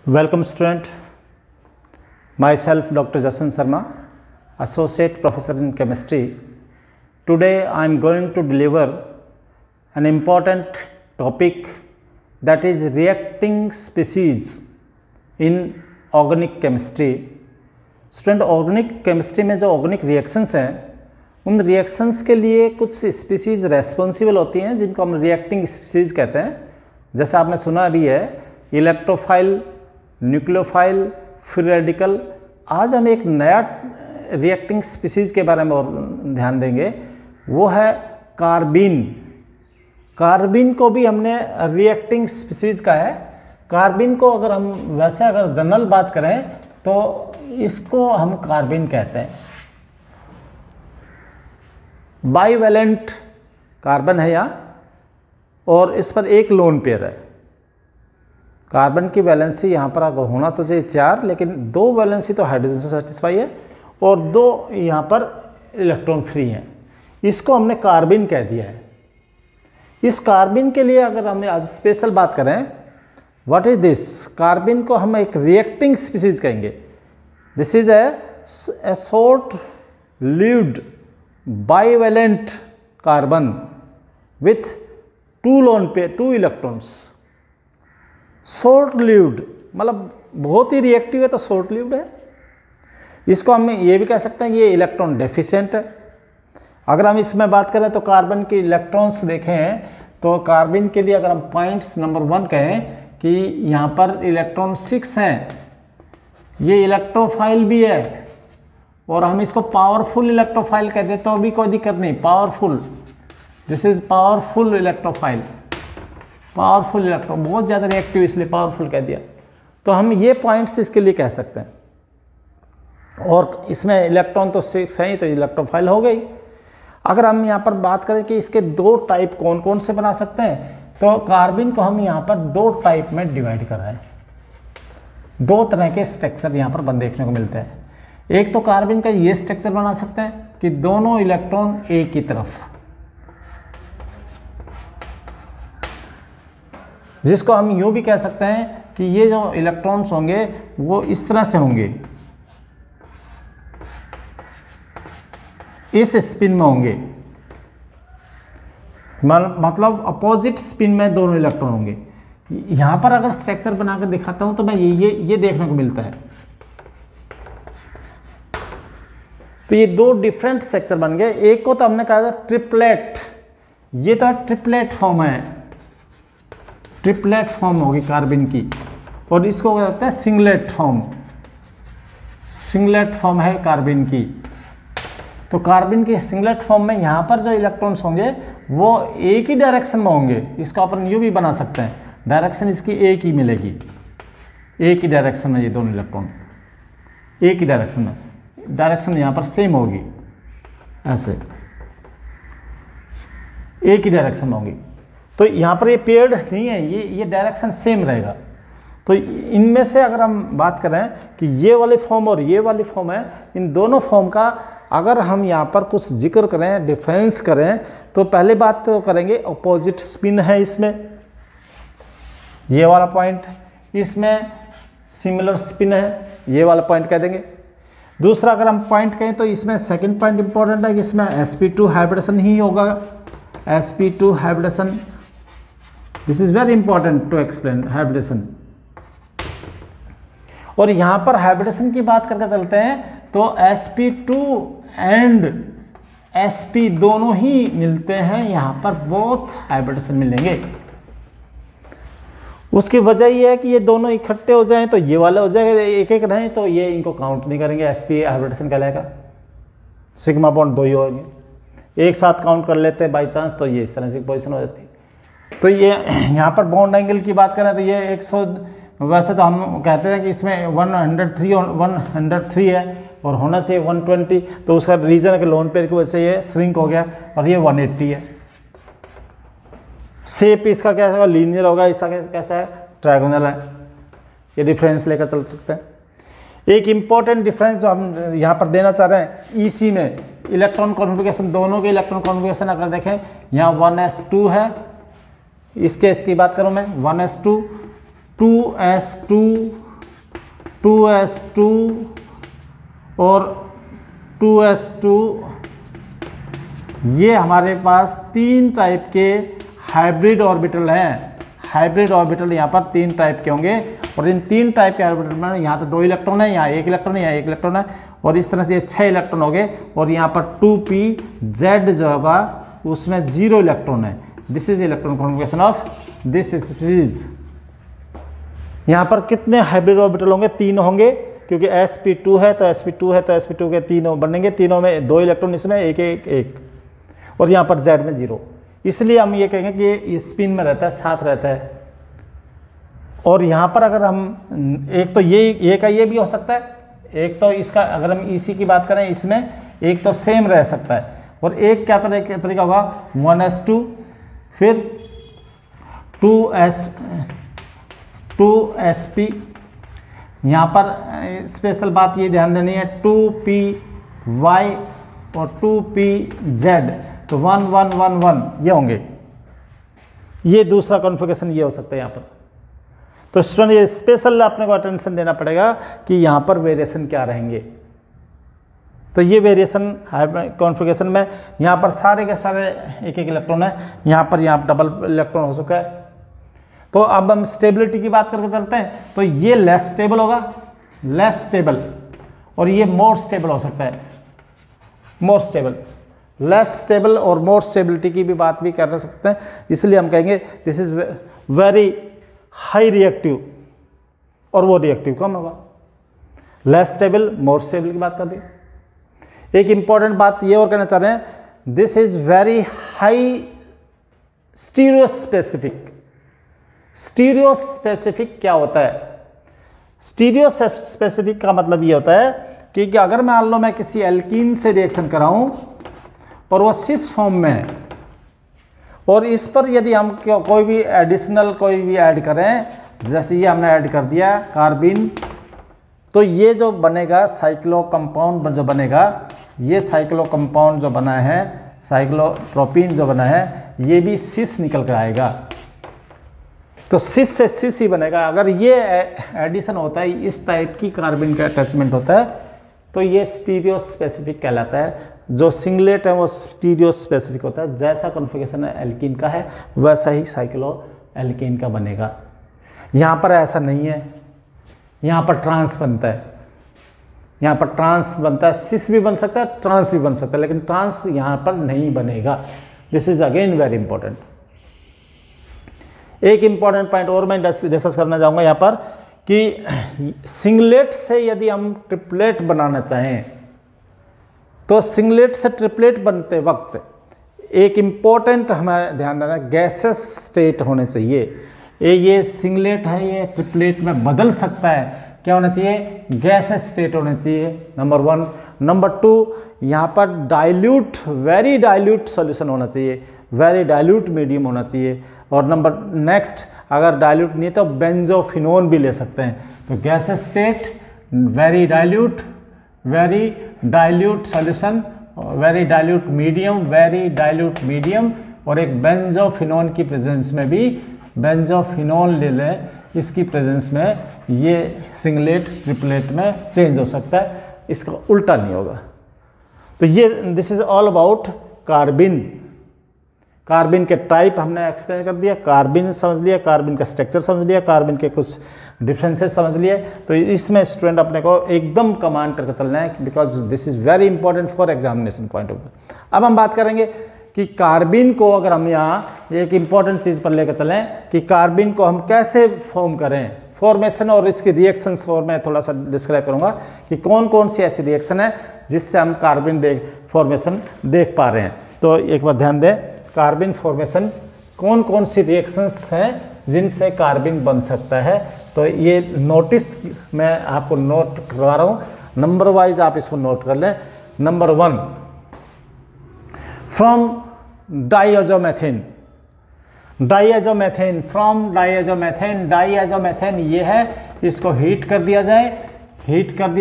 Welcome student, myself Dr. Jaswant Sharma, Associate Professor in Chemistry. Today I am going to deliver an important topic, that is reacting species in organic chemistry. Student, organic chemistry में जो organic reactions हैं, उन reactions के लिए कुछ species responsible होती हैं जिनको हम reacting species कहते हैं. जैसे आपने सुना भी है इलेक्ट्रोफाइल, न्यूक्लियोफाइल, फ्री रेडिकल. आज हम एक नया रिएक्टिंग स्पीसीज के बारे में और ध्यान देंगे, वो है कार्बिन. कार्बिन को भी हमने रिएक्टिंग स्पीसीज का है. कार्बिन को अगर हम वैसे अगर जनरल बात करें तो इसको हम कार्बिन कहते हैं. बाईवैलेंट कार्बन है यहाँ और इस पर एक लोन पेयर है. कार्बन की वैलेंसी यहाँ पर अगर होना तो चाहिए 4, लेकिन 2 वैलेंसी तो हाइड्रोजन से सेटिस्फाई है और 2 यहाँ पर इलेक्ट्रॉन फ्री हैं. इसको हमने कार्बिन कह दिया है. इस कार्बिन के लिए अगर हम आज स्पेशल बात करें, व्हाट इज दिस? कार्बिन को हम एक रिएक्टिंग स्पीसीज कहेंगे. This is a short lived bivalent carbon with 2 lone pair, 2 electrons. Short lived मतलब बहुत ही रिएक्टिव है तो शॉर्ट लिव्ड है. इसको हम ये भी कह सकते हैं कि ये इलेक्ट्रॉन डेफिशिएंट है. अगर हम इसमें बात करें तो कार्बन के इलेक्ट्रॉन्स देखें तो कार्बन के लिए अगर हम पॉइंट्स नंबर 1 कहें कि यहाँ पर इलेक्ट्रॉन 6 हैं, ये इलेक्ट्रोफाइल भी है और हम इसको पावरफुल इलेक्ट्रोफाइल कहते हैं तो भी कोई दिक्कत नहीं. Powerful, this is powerful electrophile. Powerful electron बहुत ज़्यादा रिएक्टिव इसलिए पावरफुल कह दिया. तो हम ये पॉइंट्स इसके लिए कह सकते हैं. और इसमें इलेक्ट्रॉन तो 6 हैं ही तो इलेक्ट्रोफाइल हो गई. अगर हम यहाँ पर बात करें कि इसके 2 टाइप कौन कौन से बना सकते हैं, तो कार्बिन को हम यहाँ पर 2 टाइप में डिवाइड कर रहे हैं. 2 तरह के स्ट्रक्चर यहाँ पर बन देखने को मिलते हैं. एक तो कार्बिन का ये स्ट्रक्चर बना सकते हैं कि दोनों इलेक्ट्रॉन एक ही तरफ, जिसको हम यूं भी कह सकते हैं कि ये जो इलेक्ट्रॉन्स होंगे वो इस तरह से होंगे, इस स्पिन में होंगे. मतलब अपोजिट स्पिन में दोनों इलेक्ट्रॉन होंगे. यहां पर अगर स्ट्रक्चर बनाकर दिखाता हूं तो मैं ये देखने को मिलता है. तो ये 2 डिफरेंट स्ट्रक्चर बन गए. एक को तो हमने कहा था ट्रिपलेट, ये तो ट्रिपलेट फॉर्म है, ट्रिपलेट फॉर्म होगी कार्बिन की. और इसको कहते हैं सिंगलेट फॉर्म. सिंगलेट फॉर्म है कार्बिन की. तो कार्बिन की सिंगलेट फॉर्म में यहाँ पर जो इलेक्ट्रॉन्स होंगे वो एक ही डायरेक्शन में होंगे. इसको अपन यूँ भी बना सकते हैं, डायरेक्शन इसकी एक ही मिलेगी, एक ही डायरेक्शन में ये दोनों इलेक्ट्रॉन एक ही डायरेक्शन में, डायरेक्शन यहाँ पर सेम होगी, ऐसे एक ही डायरेक्शन में होंगी. तो यहाँ पर ये पेयर्ड नहीं है, ये डायरेक्शन सेम रहेगा. तो इनमें से अगर हम बात करें कि ये वाली फॉर्म और ये वाली फॉर्म है, इन दोनों फॉर्म का अगर हम यहाँ पर कुछ जिक्र करें, डिफरेंस करें, तो पहले बात तो करेंगे अपोजिट स्पिन है इसमें, ये वाला पॉइंट. इसमें सिमिलर स्पिन है, ये वाला पॉइंट कह देंगे. दूसरा अगर हम पॉइंट कहें तो इसमें सेकंड पॉइंट इंपॉर्टेंट है कि इसमें sp2 हाइब्रिडेशन ही होगा. sp2 hybridisation, this is very important to explain hybridisation. और यहां पर हाइब्रिडेशन की बात करके चलते हैं तो sp2 एंड sp दोनों ही मिलते हैं, यहां पर बहुत हाइब्रिडेशन मिलेंगे. उसकी वजह यह है कि ये दोनों इकट्ठे हो जाएं तो ये वाला हो जाएगा, एक एक रहें तो ये इनको काउंट नहीं करेंगे, sp हाइब्रिडेशन कहलाएगा. सिग्मा बॉन्ड 2 ही होंगे, एक साथ काउंट कर लेते हैं बाई चांस तो ये इस तरह से पोजिशन हो जाती है. तो ये यहाँ पर बॉन्ड एंगल की बात करें तो ये 100, वैसे तो हम कहते हैं कि इसमें 103 है और होना चाहिए 120, तो उसका रीजन है कि लोन पेयर की वजह से ये श्रिंक हो गया और ये 180 है. शेप इसका कैसा होगा? लीनियर होगा. इसका कैसा है? ट्रायगोनल है. ये डिफरेंस लेकर चल सकते हैं. एक इम्पॉर्टेंट डिफरेंस जो हम यहाँ पर देना चाह रहे हैं, ईसी में इलेक्ट्रॉन कॉन्फ़िगरेशन, दोनों के इलेक्ट्रॉन कॉन्फ़िगरेशन अगर देखें, यहाँ 1s2 है, इस केस की बात करूँ मैं 1s2, 2s2, 2s2 और 2s2, ये हमारे पास 3 टाइप के हाइब्रिड ऑर्बिटल हैं। हाइब्रिड ऑर्बिटल यहाँ पर 3 टाइप के होंगे और इन 3 टाइप के ऑर्बिटल में यहाँ तो 2 इलेक्ट्रॉन है, यहाँ 1 इलेक्ट्रॉन है, यहाँ 1 इलेक्ट्रॉन है और इस तरह से 6 इलेक्ट्रॉन हो गए और यहाँ पर 2pz जो होगा उसमें 0 इलेक्ट्रॉन है। This is electron configuration of this series. यहाँ पर कितने हाइब्रिड ऑर्बिटल होंगे? 3 होंगे, क्योंकि sp2 है तो sp2 है तो sp2 के 3 बनेंगे, तीनों में 2 इलेक्ट्रॉन, इसमें 1 1 1 और यहाँ पर z में 0। इसलिए हम ये कहेंगे कि स्पिन में रहता है, साथ रहता है। और यहाँ पर अगर हम एक तो ये का ये भी हो सकता है, एक तो इसका अगर हम EC की बात करें इसमें एक तो सेम रह सकता है और एक क्या तरीका होगा 1s2 फिर 2sp। यहाँ पर स्पेशल बात ये ध्यान देनी है 2py और 2pz, तो 1 1 1 1 ये होंगे। ये दूसरा कॉन्फ़िगरेशन ये हो सकता है यहाँ पर। तो स्टूडेंट ये स्पेशल अपने को अटेंशन देना पड़ेगा कि यहाँ पर वेरिएशन क्या रहेंगे। तो ये वेरिएशन कॉन्फ़िगरेशन में यहाँ पर सारे के सारे 1 1 इलेक्ट्रॉन है, यहाँ पर डबल इलेक्ट्रॉन हो चुका है। तो अब हम स्टेबिलिटी की बात करके चलते हैं। तो ये लेस स्टेबल होगा, लेस स्टेबल, और ये मोर स्टेबल हो सकता है, मोर स्टेबल। लेस स्टेबल और मोर स्टेबिलिटी की भी बात भी कर सकते हैं, इसलिए हम कहेंगे this is very high reactive और वो रिएक्टिव कम होगा। लेस स्टेबल, मोर स्टेबल की बात कर दी। एक इंपॉर्टेंट बात ये और कहना चाह रहे हैं, दिस इज वेरी हाई स्टीरियोस्पेसिफिक। स्टीरियोस्पेसिफिक क्या होता है? स्टीरियोस्पेसिफिक का मतलब ये होता है कि अगर मान लो मैं किसी एल्कीन से रिएक्शन कराऊं और वो सिस फॉर्म में है और इस पर यदि हम कोई भी एडिशनल कोई भी ऐड करें, जैसे ये हमने ऐड कर दिया कार्बिन, तो ये जो बनेगा साइक्लो कंपाउंड जो बनेगा, ये साइक्लो कंपाउंड जो बना है, साइक्लोप्रोपीन जो बना है, ये भी सिस निकल कर आएगा। तो सिस से सिस ही बनेगा। अगर ये एडिशन होता है, इस टाइप की कार्बिन का अटैचमेंट होता है, तो ये स्टीरियो स्पेसिफिक कहलाता है। जो सिंगलेट है वो स्टीरियो स्पेसिफिक होता है। जैसा कॉन्फ़िगरेशन एल्कीन का है वैसा ही साइक्लो एल्कीन का बनेगा। यहाँ पर ऐसा नहीं है, यहाँ पर ट्रांस बनता है, यहाँ पर ट्रांस बनता है। सिस भी बन सकता है, ट्रांस भी बन सकता है, लेकिन ट्रांस यहाँ पर नहीं बनेगा। This is again very important. एक इंपॉर्टेंट पॉइंट और मैं डिस्कस करना चाहूँगा यहाँ पर कि सिंगलेट से यदि हम ट्रिपलेट बनाना चाहें तो सिंगलेट से ट्रिपलेट बनते वक्त एक इम्पॉर्टेंट हमें ध्यान देना, गैसेस स्टेट होने चाहिए। ये सिंगलेट है, ये ट्रिपलेट में बदल सकता है। क्या होना चाहिए? गैसेस स्टेट होने चाहिए, नंबर 1। नंबर 2, यहाँ पर डाइल्यूट, वेरी डाइल्यूट सॉल्यूशन होना चाहिए, वेरी डाइल्यूट मीडियम होना चाहिए। और नंबर नेक्स्ट, अगर डाइल्यूट नहीं तो बेंजोफिनोन भी ले सकते हैं। तो gases state, very dilute solution, very dilute medium, और एक बेंजोफिनोन की प्रेजेंस में भी बेंजोफिनोल ले लें, इसकी प्रेजेंस में ये सिंगलेट ट्रिपलेट में चेंज हो सकता है, इसका उल्टा नहीं होगा। तो ये दिस इज ऑल अबाउट कार्बिन। कार्बिन के टाइप हमने एक्सप्लेन कर दिया, कार्बिन समझ लिया, कार्बिन का स्ट्रक्चर समझ लिया, कार्बिन के कुछ डिफरेंसेस समझ लिए। तो इसमें स्टूडेंट अपने को एकदम कमांड करके चलना है, because this is very important for examination point of view. अब हम बात करेंगे कि कार्बिन को अगर हम यहाँ एक इंपॉर्टेंट चीज़ पर लेकर चलें कि कार्बिन को हम कैसे फॉर्म करें, फॉर्मेशन और इसकी रिएक्शंस को मैं थोड़ा सा डिस्क्राइब करूँगा कि कौन कौन सी ऐसी रिएक्शन है जिससे हम कार्बिन फॉर्मेशन देख पा रहे हैं। तो एक बार ध्यान दें, कार्बिन फॉर्मेशन कौन कौन सी रिएक्शंस हैं जिनसे कार्बिन बन सकता है। तो ये नोटिस मैं आपको नोट करवा रहा हूँ, नंबर वाइज आप इसको नोट कर लें। नंबर 1, फ्रॉम डाइएज़ोमेथेन, फ्रॉम डाइएज़ोमेथेन ये है, इसको हीट कर दिया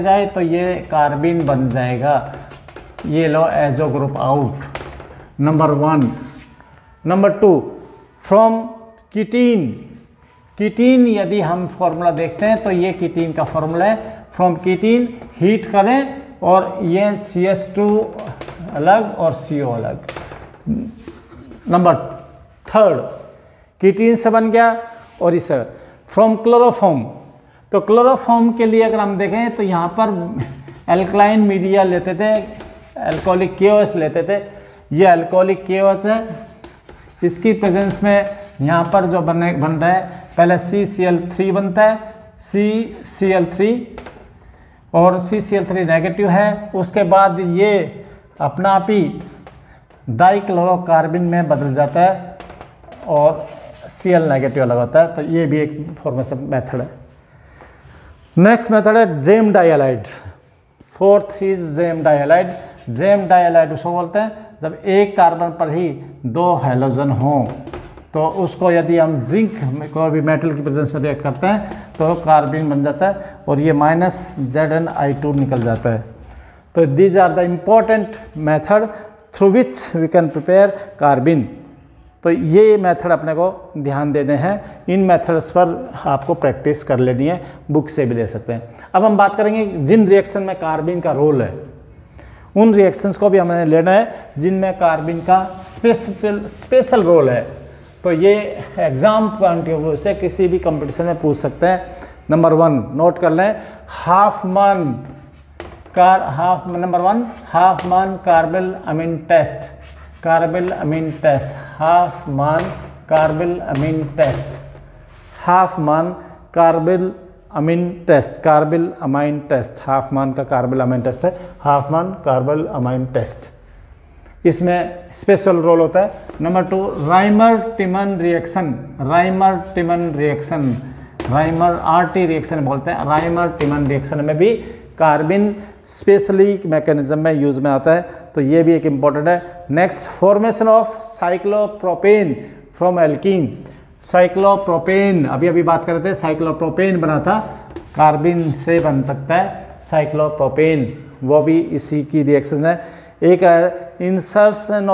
जाए तो ये कार्बिन बन जाएगा। ये लो azo group out, number 1। Number 2, from ketene ketene यदि हम फॉर्मूला देखते हैं तो ये कीटीन का फॉर्मूला है। फ्रॉम कीटीन हीट करें और ये CH2 अलग और CO अलग। नंबर 3 कीटीन से बन गया और इसे फ्रॉम क्लोरोफॉर्म। तो क्लोरोफॉर्म के लिए अगर हम देखें तो यहाँ पर एल्कलाइन मीडिया लेते थे, अल्कोहलिक KOH लेते थे। ये अल्कोहलिक KOH है, इसकी प्रेजेंस में यहाँ पर जो बन रहा है पहले CCl3 बनता है, CCl3 और CCl3 नेगेटिव है। उसके बाद ये अपना आप ही डाइक्लोरोकार्बन में बदल जाता है और Cl नेगेटिव अलग होता है। तो ये भी एक फॉर्मेशन मेथड है। नेक्स्ट मेथड है gem dihalide. 4th is gem dihalide. Gem dihalide उसको बोलते हैं जब एक कार्बन पर ही 2 हैलोजन हों, तो उसको यदि हम जिंक कोई भी मेटल की प्रेजेंस में रिएक्ट करते हैं तो कार्बन बन जाता है और ये -ZnI2 निकल जाता है। तो these are the important method through which we can prepare carbon. तो ये मेथड अपने को ध्यान देने हैं। इन मेथड्स पर आपको प्रैक्टिस कर लेनी है, बुक से भी ले सकते हैं। अब हम बात करेंगे जिन रिएक्शन में कार्बन का रोल है, उन रिएक्शंस को भी हमें लेना है जिनमें कार्बन का स्पेशल रोल है। तो ये एग्जाम पॉइंट ऑफ व्यू से किसी भी कंपटीशन में पूछ सकते हैं। नंबर 1 नोट कर लें, Hofmann carbylamine test. Carbylamine test, Hofmann carbylamine test, Hofmann carbylamine test, carbylamine test. Hofmann का कार्बल अमाइन टेस्ट है, हाफमैन कार्बल अमाइन टेस्ट। इसमें स्पेशल रोल होता है। Number 2 Reimer Tiemann reaction. Reimer Tiemann reaction, Reimer RT reaction बोलते हैं। Reimer Tiemann reaction में भी carbon specially mechanism में यूज में आता है। तो ये भी एक इम्पॉर्टेंट है। Next formation of cyclopropane from alkene. Cyclopropane अभी बात कर रहे थे, साइक्लोप्रोपेन बना था, कार्बन से बन सकता है साइक्लोप्रोपेन, वो भी इसी की रिएक्शन है। एक है इंसर्शन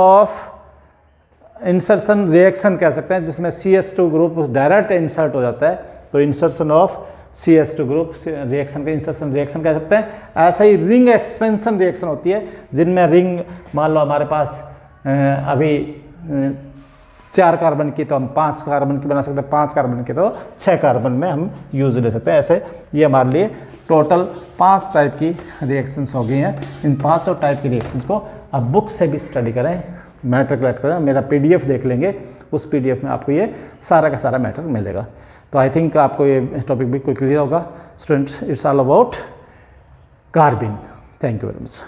रिएक्शन कह सकते हैं, जिसमें CH2 ग्रुप डायरेक्ट इंसर्ट हो जाता है। तो insertion of CH2 group reaction के इंसर्शन रिएक्शन कह सकते हैं। ऐसा ही रिंग एक्सपेंशन रिएक्शन होती है, जिनमें रिंग मान लो हमारे पास अभी 4 कार्बन की तो हम 5 कार्बन की बना सकते हैं, 5 कार्बन की तो 6 कार्बन में हम यूज ले सकते हैं। ऐसे ये हमारे लिए टोटल 5 टाइप की रिएक्शंस हो गई हैं। इन 5 टाइप की रिएक्शंस को अब बुक से भी स्टडी करें, मैटर कलेक्ट करें, मेरा PDF देख लेंगे, उस PDF में आपको ये सारा का सारा मैटर मिलेगा। तो आई थिंक आपको ये टॉपिक भी क्लियर होगा। Students, it's all about carbon. Thank you very much.